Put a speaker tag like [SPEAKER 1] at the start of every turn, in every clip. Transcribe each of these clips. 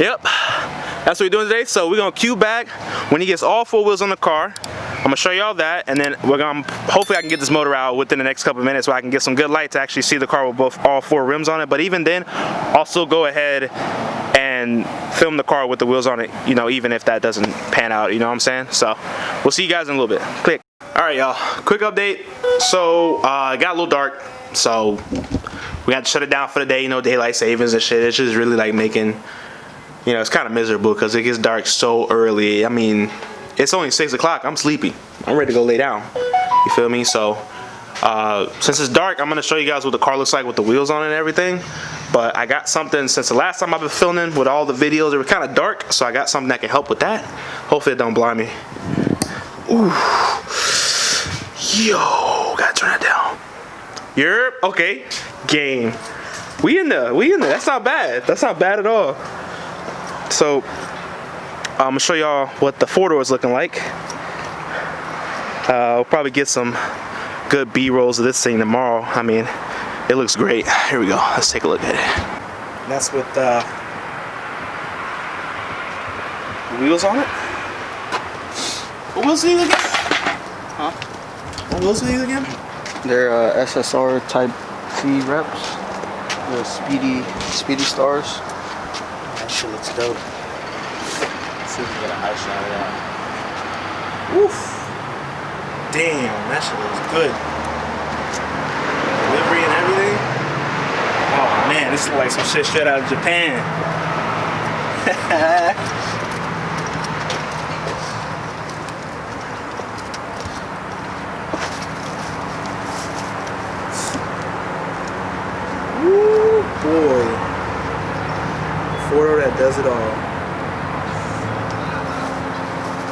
[SPEAKER 1] Yep, that's what we're doing today. So we're gonna cue back when he gets all 4 wheels on the car. I'm gonna show y'all that, and then we're gonna hopefully I can get this motor out within the next couple of minutes so I can get some good light to actually see the car with all 4 rims on it. But even then, also go ahead and film the car with the wheels on it, you know, even if that doesn't pan out, you know what I'm saying? So we'll see you guys in a little bit. Click. All right, y'all, quick update. So it got a little dark, so we had to shut it down for the day, you know, daylight savings and shit. It's just really like making, you know, it's kind of miserable because it gets dark so early. I mean, it's only 6 o'clock. I'm sleepy. I'm ready to go lay down. You feel me? So since it's dark, I'm gonna show you guys what the car looks like with the wheels on it and everything. But I got something since the last time I've been filming with all the videos. They were kind of dark, so I got something that can help with that. Hopefully it don't blind me. Ooh. Yo, gotta turn that down. You're okay. Game. We in there. That's not bad. That's not bad at all. So I'm gonna show y'all what the 4-door is looking like. We'll probably get some good B-rolls of this thing tomorrow. I mean, it looks great. Here we go. Let's take a look at it. That's with the wheels on it. What wheels are these again? Huh? What wheels are these again?
[SPEAKER 2] They're SSR Type C reps. The speedy stars.
[SPEAKER 1] That shit looks dope. See if we get a high shot of that. Woof. Damn, that shit looks good. Delivery and everything. Oh man, this looks like some shit straight out of Japan. Woo, boy. 4-door that does it all.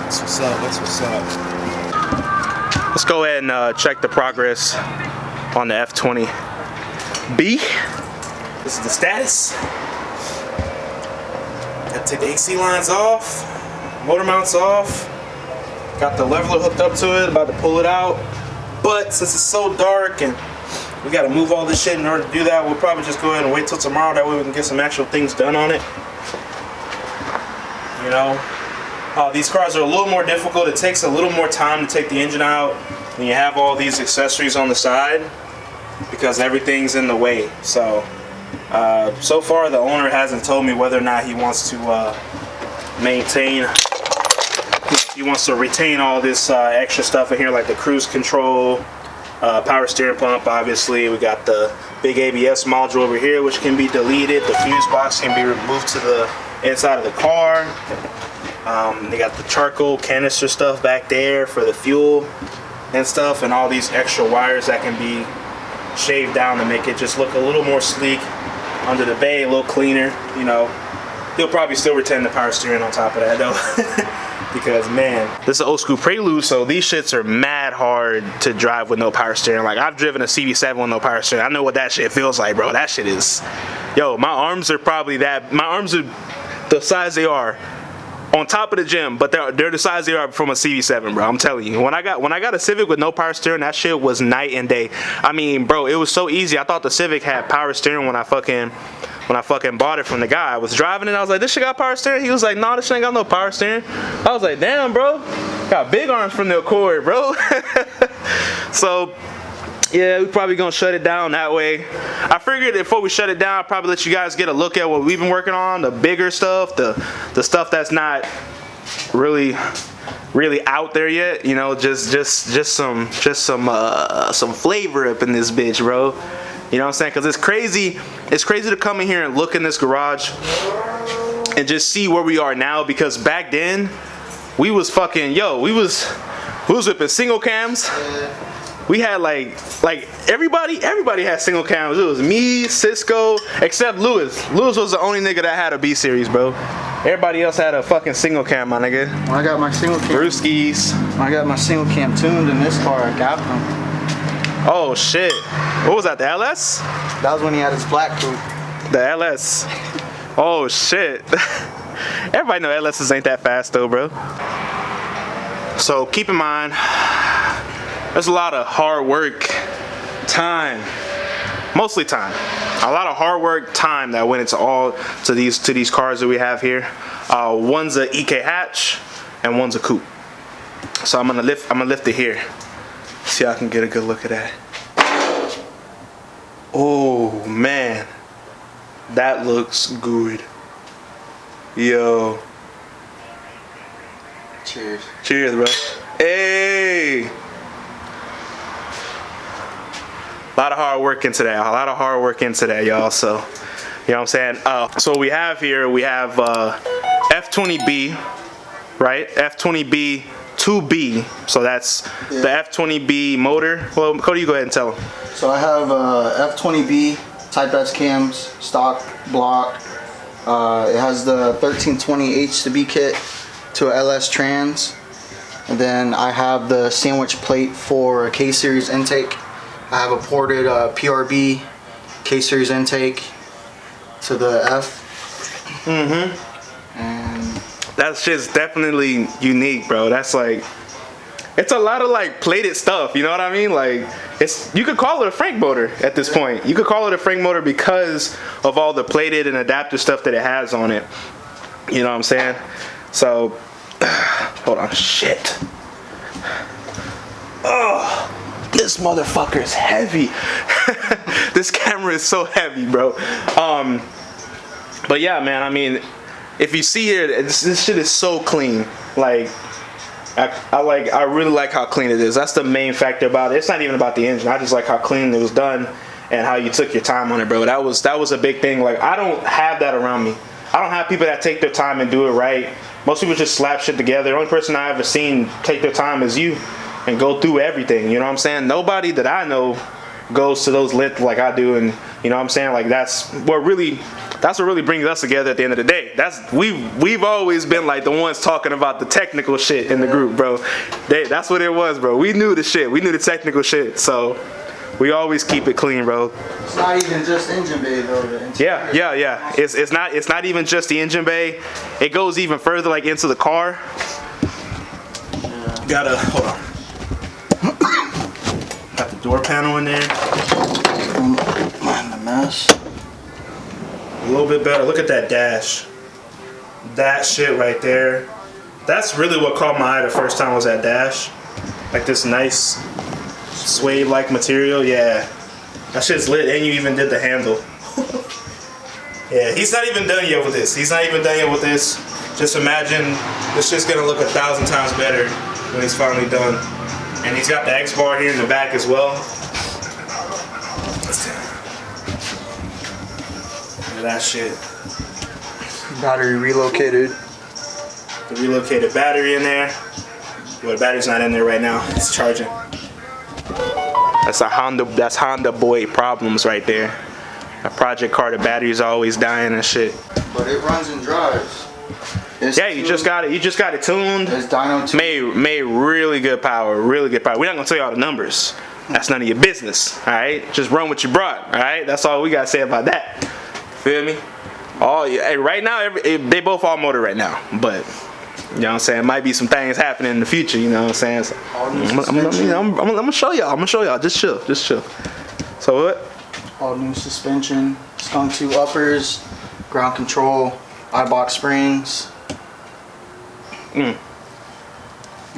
[SPEAKER 1] That's what's up, that's what's up. Let's go ahead and check the progress on the F20B. This is the status. Gotta take the AC lines off, motor mounts off. Got the leveler hooked up to it, about to pull it out. But since it's so dark and we gotta move all this shit in order to do that, we'll probably just go ahead and wait till tomorrow. That way we can get some actual things done on it. You know? These cars are a little more difficult. It takes a little more time to take the engine out when you have all these accessories on the side because everything's in the way. So, so far the owner hasn't told me whether or not he wants to maintain, he wants to retain all this extra stuff in here like the cruise control, power steering pump. Obviously, we got the big ABS module over here which can be deleted. The fuse box can be removed to the inside of the car. They got the charcoal canister stuff back there for the fuel and stuff, and all these extra wires that can be shaved down to make it just look a little more sleek under the bay, a little cleaner. You know, he'll probably still retain the power steering on top of that though. Because man, this is an old school Prelude, so these shits are mad hard to drive with no power steering. Like, I've driven a CB7 with no power steering. I know what that shit feels like, bro. That shit is, yo, my arms are probably my arms are the size they are on top of the gym, but they're the size they are from a CB7, bro. I'm telling you. When I got a Civic with no power steering, that shit was night and day. I mean, bro, it was so easy. I thought the Civic had power steering when I fucking bought it from the guy. I was driving it, I was like, this shit got power steering? He was like, nah, this shit ain't got no power steering. I was like, damn, bro. Got big arms from the Accord, bro. So, yeah, we're probably gonna shut it down that way. I figured before we shut it down, I'll probably let you guys get a look at what we've been working on, the bigger stuff, the stuff that's not really out there yet. You know, just some flavor up in this bitch, bro. You know what I'm saying? Cause it's crazy to come in here and look in this garage and just see where we are now. Because back then, we was fucking we was whipping single cams. We had like everybody had single cams. It was me, Cisco, except Lewis. Lewis was the only nigga that had a B series, bro. Everybody else had a fucking single cam, my nigga.
[SPEAKER 2] When I got my single cam,
[SPEAKER 1] Brewskis.
[SPEAKER 2] When I got my single cam tuned in this car, I got them.
[SPEAKER 1] Oh shit! What was that? The LS?
[SPEAKER 2] That was when he had his black coupe.
[SPEAKER 1] The LS. Oh shit! Everybody know LSs ain't that fast though, bro. So keep in mind, there's a lot of hard work, time, Mostly time. A lot of hard work, time that went into all to these cars that we have here. One's a EK hatch and one's a coupe. So I'm gonna lift it here. See how I can get a good look at that. Oh man, that looks good. Yo.
[SPEAKER 2] Cheers.
[SPEAKER 1] Cheers, bro. Hey. A lot of hard work into that. A lot of hard work into that, y'all. So, you know what I'm saying? So we have here, we have F20B, right? F20B 2B. So that's the F20B motor. Well, Cody, you go ahead and tell them.
[SPEAKER 2] So I have F20B Type S cams, stock block. It has the 1320H to B kit to a LS trans. And then I have the sandwich plate for a K-Series intake. I have a ported PRB K-Series intake to the F. And
[SPEAKER 1] that shit's definitely unique, bro. That's like, it's a lot of like plated stuff, you know what I mean? Like, you could call it a Frank motor at this point. You could call it a Frank motor because of all the plated and adaptive stuff that it has on it. You know what I'm saying? So, hold on, shit. Oh. This motherfucker is heavy. This camera is so heavy, bro. But yeah, man, I mean, if you see here, this shit is so clean. Like, I really like how clean it is. That's the main factor about it. It's not even about the engine. I just like how clean it was done and how you took your time on it, bro. That was a big thing. Like, I don't have that around me. I don't have people that take their time and do it right. Most people just slap shit together. The only person I ever seen take their time is you. And go through everything, you know what I'm saying? Nobody that I know goes to those lengths like I do, and you know what I'm saying? Like that's what really brings us together at the end of the day. We've always been like the ones talking about the technical shit in the group, bro. That's what it was, bro. We knew the shit. We knew the technical shit. So we always keep it clean, bro.
[SPEAKER 2] It's not even just engine bay though.
[SPEAKER 1] Yeah. It's not even just the engine bay. It goes even further, like into the car. Yeah. Gotta hold on. Got the door panel in there.
[SPEAKER 2] Mind the mess.
[SPEAKER 1] A little bit better. Look at that dash. That shit right there. That's really what caught my eye the first time was that dash. Like this nice suede-like material. Yeah. That shit's lit, and you even did the handle. Yeah, he's not even done yet with this. Just imagine this shit's gonna look 1,000 times better when he's finally done. And he's got the X bar here in the back as well. Look at that shit.
[SPEAKER 2] Battery relocated.
[SPEAKER 1] The relocated battery in there. Well, the battery's not in there right now. It's charging. That's Honda boy problems right there. A project car, the battery's always dying and shit.
[SPEAKER 2] But it runs and drives.
[SPEAKER 1] Yeah, you just got it tuned.
[SPEAKER 2] It's dyno tuned.
[SPEAKER 1] Made really good power, We're not gonna tell you all the numbers. That's none of your business. All right, just run what you brought. All right, that's all we gotta say about that. Feel me? Right now, they both all motor right now, but you know what I'm saying. Might be some things happening in the future. You know what I'm saying? So, I'm gonna show y'all. Just chill. So what?
[SPEAKER 2] All new suspension, skunk 2 uppers, ground control, iBox springs.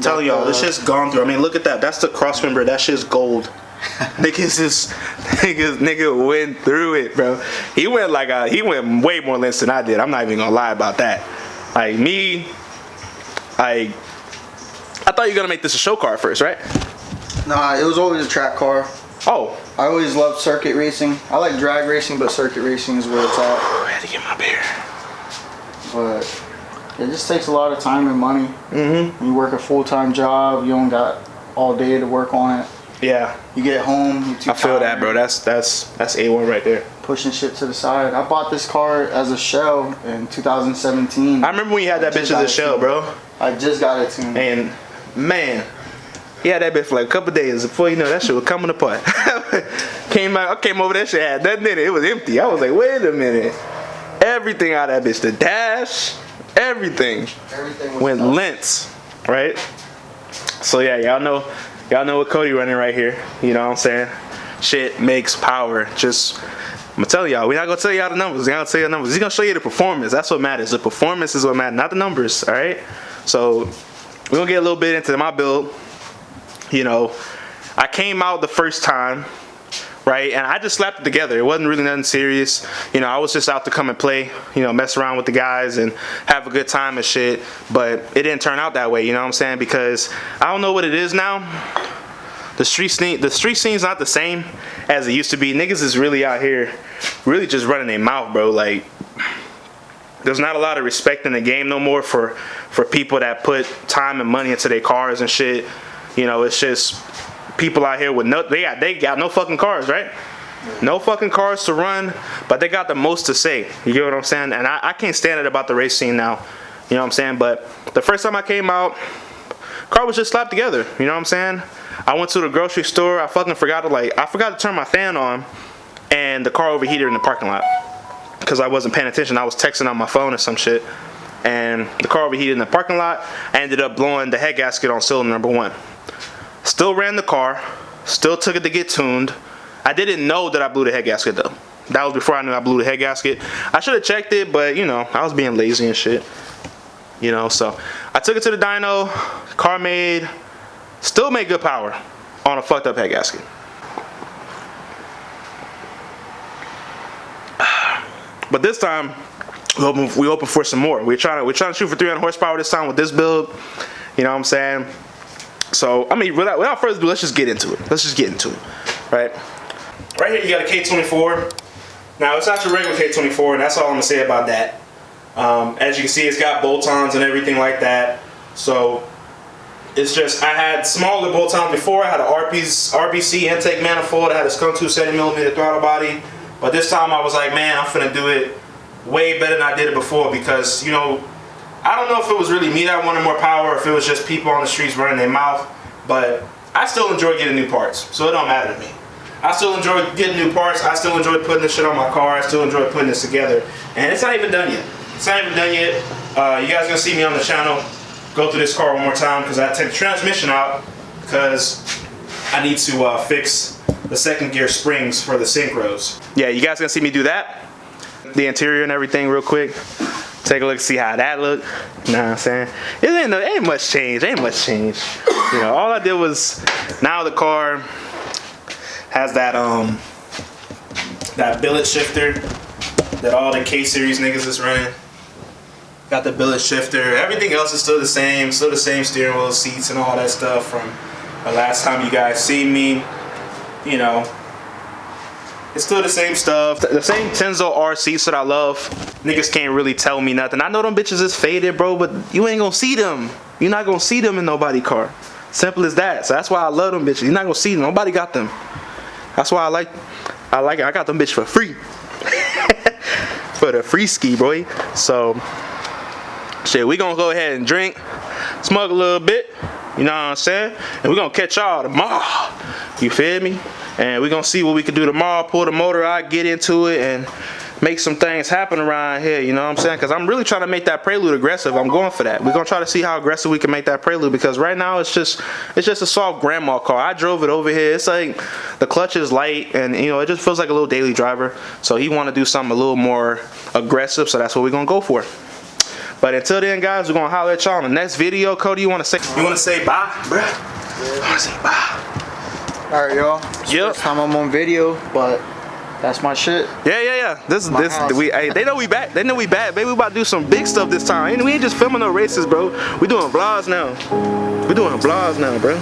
[SPEAKER 1] Tell y'all, this shit's gone through. I mean, look at that. That's the cross member. That shit's gold. Nigga went through it, bro. He went way more lengths than I did. I'm not even gonna lie about that. Like me, I thought you were gonna make this a show car first, right?
[SPEAKER 2] Nah, it was always a track car.
[SPEAKER 1] Oh.
[SPEAKER 2] I always loved circuit racing. I like drag racing, but circuit racing is where it's at.
[SPEAKER 1] I had to get my beer.
[SPEAKER 2] But it just takes a lot of time and money. Mm-hmm. You work a full-time job, you don't got all day to work on it.
[SPEAKER 1] Yeah.
[SPEAKER 2] You get home, you're too
[SPEAKER 1] I feel
[SPEAKER 2] tired.
[SPEAKER 1] that, bro. That's A1 right there.
[SPEAKER 2] Pushing shit to the side. I bought this car as a shell in 2017.
[SPEAKER 1] I remember when you had that bitch as a shell, bro.
[SPEAKER 2] I just got it tuned.
[SPEAKER 1] And man, he had that bitch for like a couple days. Before you know, that shit was coming apart. I came over, that shit had nothing in it. It was empty. I was like, wait a minute. Everything out of that bitch, the dash, everything went lengths, right? So yeah, y'all know what Cody running right here. You know what I'm saying? shit makes power. Just, I'm gonna tell y'all, we're not gonna tell y'all the numbers. We're gonna tell you the numbers. He's gonna show you the performance. That's what matters. The performance is what matters, not the numbers. All right. So we're gonna get a little bit into my build. You know, I came out the first time, right, and I just slapped it together. It wasn't really nothing serious. You know, I was just out to come and play, you know, mess around with the guys and have a good time and shit. But it didn't turn out that way, you know what I'm saying? Because I don't know what it is now. The street scene's not the same as it used to be. Niggas is really out here really just running their mouth, bro. Like, there's not a lot of respect in the game no more for people that put time and money into their cars and shit. You know, it's just people out here with they got no fucking cars, right? No fucking cars to run, but they got the most to say. You get what I'm saying? And I can't stand it about the race scene now. You know what I'm saying? But the first time I came out, car was just slapped together. You know what I'm saying? I went to the grocery store. I fucking forgot to turn my fan on, and the car overheated in the parking lot because I wasn't paying attention. I was texting on my phone or some shit, and the car overheated in the parking lot. I ended up blowing the head gasket on cylinder number 1. Still ran the car, still took it to get tuned. I didn't know that I blew the head gasket though. That was before I knew I blew the head gasket. I should have checked it, but you know, I was being lazy and shit. You know, so I took it to the dyno. Car still made good power on a fucked up head gasket. But this time, we open for some more. We're trying to shoot for 300 horsepower this time with this build. You know what I'm saying? So, I mean, without further ado, let's just get into it. Right? Right here, you got a K24. Now, it's not your regular K24, and that's all I'm going to say about that. As you can see, it's got bolt-ons and everything like that. So, it's just, I had smaller bolt-ons before. I had an RBC intake manifold. I had a Skunk 270mm throttle body. But this time, I was like, man, I'm finna do it way better than I did it before because, you know, I don't know if it was really me that wanted more power or if it was just people on the streets running their mouth, but I still enjoy getting new parts, so it don't matter to me. I still enjoy getting new parts. I still enjoy putting this shit on my car. I still enjoy putting this together, and it's not even done yet. It's not even done yet. You guys gonna see me on the channel go through this car one more time because I take the transmission out because I need to fix the second gear springs for the synchros. Yeah, you guys gonna see me do that, the interior and everything real quick. Take a look, see how that look. You know what I'm saying? It ain't much change. You know, all I did was, now the car has that that billet shifter that all the K-series niggas is running. Got the billet shifter. Everything else is still the same steering wheel, seats, and all that stuff from the last time you guys seen me. You know, it's still the same stuff. The same Tenzo R seats that I love. Niggas can't really tell me nothing. I know them bitches is faded, bro, but you ain't gonna see them. You're not gonna see them in nobody car. Simple as that. So that's why I love them bitches. You're not gonna see them. Nobody got them. That's why I like it. I got them bitches for free. For the free ski, boy. So, shit, we gonna go ahead and drink, smoke a little bit. You know what I'm saying? And we gonna catch y'all tomorrow. You feel me? And we gonna see what we can do tomorrow. Pull the motor out, get into it, and make some things happen around here. You know what I'm saying? Because I'm really trying to make that Prelude aggressive. I'm going for that. We're gonna try to see how aggressive we can make that Prelude, because right now it's just a soft grandma car. I drove it over here. It's like the clutch is light, and you know, it just feels like a little daily driver. So he want to do something a little more aggressive, so that's what we're gonna go for. But until then, guys, we're gonna holler at y'all in the next video. Cody, you wanna say bye, bruh? I wanna say bye.
[SPEAKER 2] Alright, y'all.
[SPEAKER 1] Yep.
[SPEAKER 2] First time I'm on video, but that's my shit.
[SPEAKER 1] Yeah. They know we back. They know we back, baby. We about to do some big stuff this time. We ain't just filming no races, bro. We doing vlogs now. Bro.